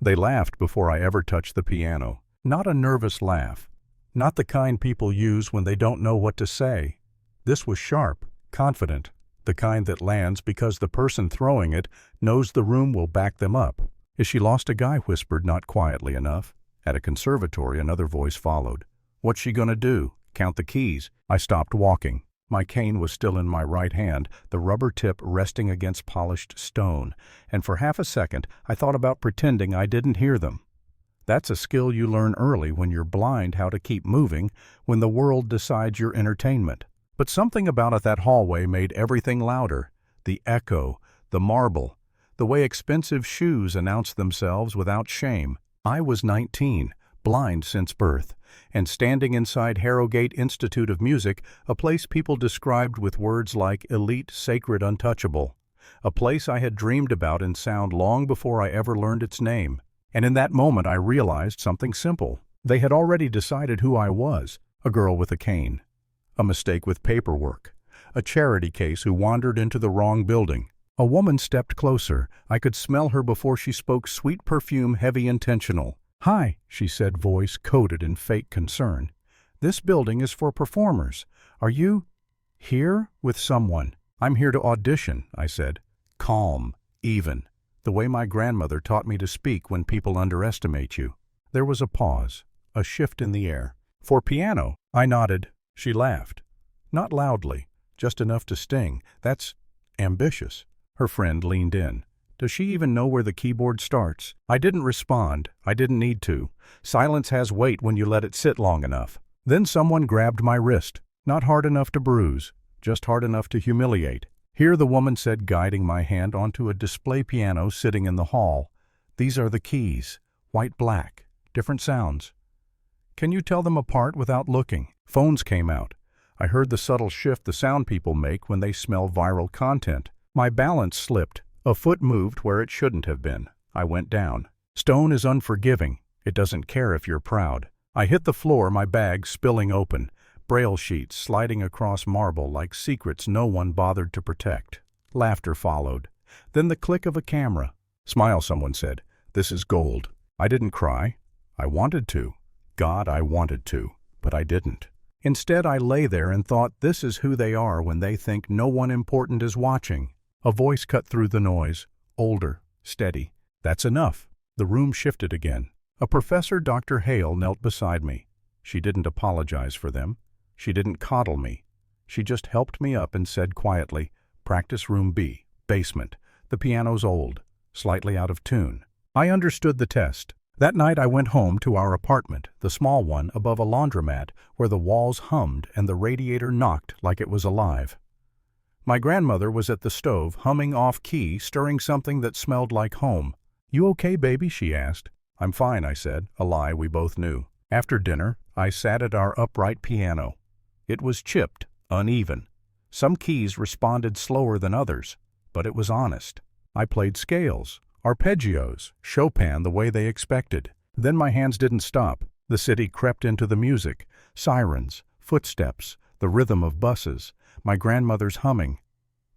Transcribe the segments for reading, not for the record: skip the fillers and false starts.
They laughed before I ever touched the piano. Not a nervous laugh. Not the kind people use when they don't know what to say. This was sharp, confident, the kind that lands because the person throwing it knows the room will back them up. "Is she lost a guy?" whispered not quietly enough. At a conservatory, another voice followed. "What's she gonna do? Count the keys?" I stopped walking. My cane was still in my right hand, the rubber tip resting against polished stone, and for half a second I thought about pretending I didn't hear them. That's a skill you learn early when you're blind how to keep moving when the world decides your entertainment. But something about that hallway made everything louder. The echo, the marble, the way expensive shoes announced themselves without shame. I was 19, blind since birth, and standing inside Harrogate Institute of Music, a place people described with words like elite, sacred, untouchable. A place I had dreamed about in sound long before I ever learned its name. And in that moment I realized something simple. They had already decided who I was, a girl with a cane. A mistake with paperwork. A charity case who wandered into the wrong building. A woman stepped closer. I could smell her before she spoke, sweet perfume, heavy, intentional. "Hi," she said, voice coated in fake concern. "This building is for performers. Are you here with someone?" "I'm here to audition," I said. Calm, even. The way my grandmother taught me to speak when people underestimate you. There was a pause, a shift in the air. "For piano?" I nodded. She laughed. Not loudly, just enough to sting. "That's ambitious." Her friend leaned in. "Does she even know where the keyboard starts?" I didn't respond. I didn't need to. Silence has weight when you let it sit long enough. Then someone grabbed my wrist. Not hard enough to bruise, just hard enough to humiliate. "Here," the woman said, guiding my hand onto a display piano sitting in the hall. "These are the keys. White-black. Different sounds. Can you tell them apart without looking?" Phones came out. I heard the subtle shift the sound people make when they smell viral content. My balance slipped. A foot moved where it shouldn't have been. I went down. Stone is unforgiving. It doesn't care if you're proud. I hit the floor, my bag spilling open. Braille sheets sliding across marble like secrets no one bothered to protect. Laughter followed. Then the click of a camera. "Smile," someone said. "This is gold." I didn't cry. I wanted to. God, I wanted to. But I didn't. Instead, I lay there and thought, this is who they are when they think no one important is watching. A voice cut through the noise. Older. Steady. "That's enough." The room shifted again. A professor, Dr. Hale, knelt beside me. She didn't apologize for them. She didn't coddle me. She just helped me up and said quietly, "Practice room B, basement. The piano's old, slightly out of tune." I understood the test. That night I went home to our apartment, the small one above a laundromat, where the walls hummed and the radiator knocked like it was alive. My grandmother was at the stove, humming off-key, stirring something that smelled like home. "You okay, baby?" she asked. "I'm fine," I said, a lie we both knew. After dinner, I sat at our upright piano. It was chipped, uneven. Some keys responded slower than others, but it was honest. I played scales, arpeggios, Chopin the way they expected. Then my hands didn't stop. The city crept into the music. Sirens, footsteps, the rhythm of buses, my grandmother's humming.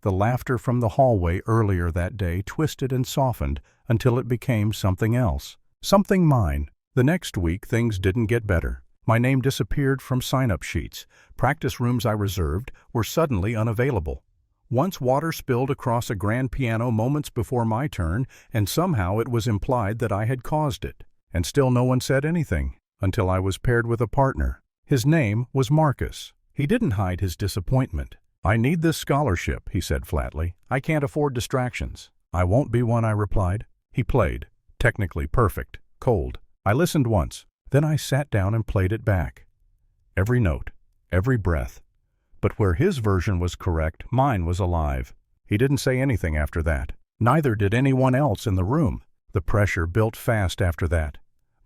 The laughter from the hallway earlier that day twisted and softened until it became something else. Something mine. The next week things didn't get better. My name disappeared from sign-up sheets. Practice rooms I reserved were suddenly unavailable. Once water spilled across a grand piano moments before my turn, and somehow it was implied that I had caused it. And still no one said anything, until I was paired with a partner. His name was Marcus. He didn't hide his disappointment. "I need this scholarship," he said flatly. "I can't afford distractions." "I won't be one," I replied. He played. Technically perfect. Cold. I listened once. Then I sat down and played it back. Every note. Every breath. But where his version was correct, mine was alive. He didn't say anything after that. Neither did anyone else in the room. The pressure built fast after that.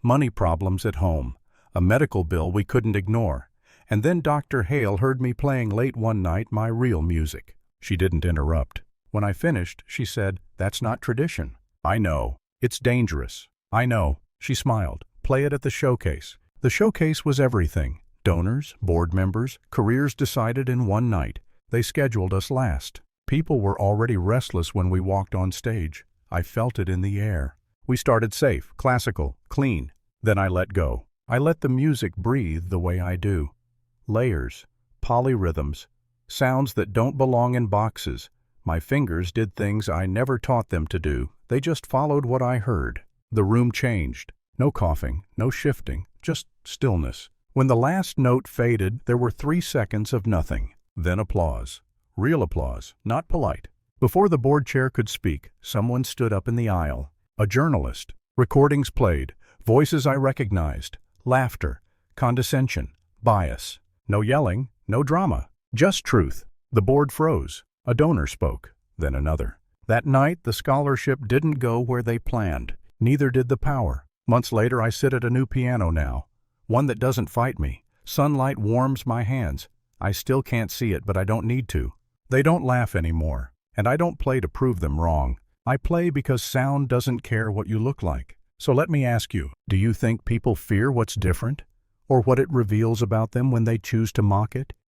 Money problems at home. A medical bill we couldn't ignore. And then Dr. Hale heard me playing late one night my real music. She didn't interrupt. When I finished, she said, "That's not tradition." "I know. It's dangerous." "I know." She smiled. "Play it at the showcase." The showcase was everything. Donors, board members, careers decided in one night. They scheduled us last. People were already restless when we walked on stage. I felt it in the air. We started safe, classical, clean. Then I let go. I let the music breathe the way I do. Layers, polyrhythms, sounds that don't belong in boxes. My fingers did things I never taught them to do. They just followed what I heard. The room changed. No coughing, no shifting, just stillness. When the last note faded, there were 3 seconds of nothing. Then applause. Real applause, not polite. Before the board chair could speak, someone stood up in the aisle. A journalist. Recordings played. Voices I recognized. Laughter. Condescension. Bias. No yelling, no drama. Just truth. The board froze. A donor spoke. Then another. That night, the scholarship didn't go where they planned. Neither did the power. Months later, I sit at a new piano now. One that doesn't fight me. Sunlight warms my hands. I still can't see it, but I don't need to. They don't laugh anymore. And I don't play to prove them wrong. I play because sound doesn't care what you look like. So let me ask you, do you think people fear what's different? Or what it reveals about them when they choose to mock it?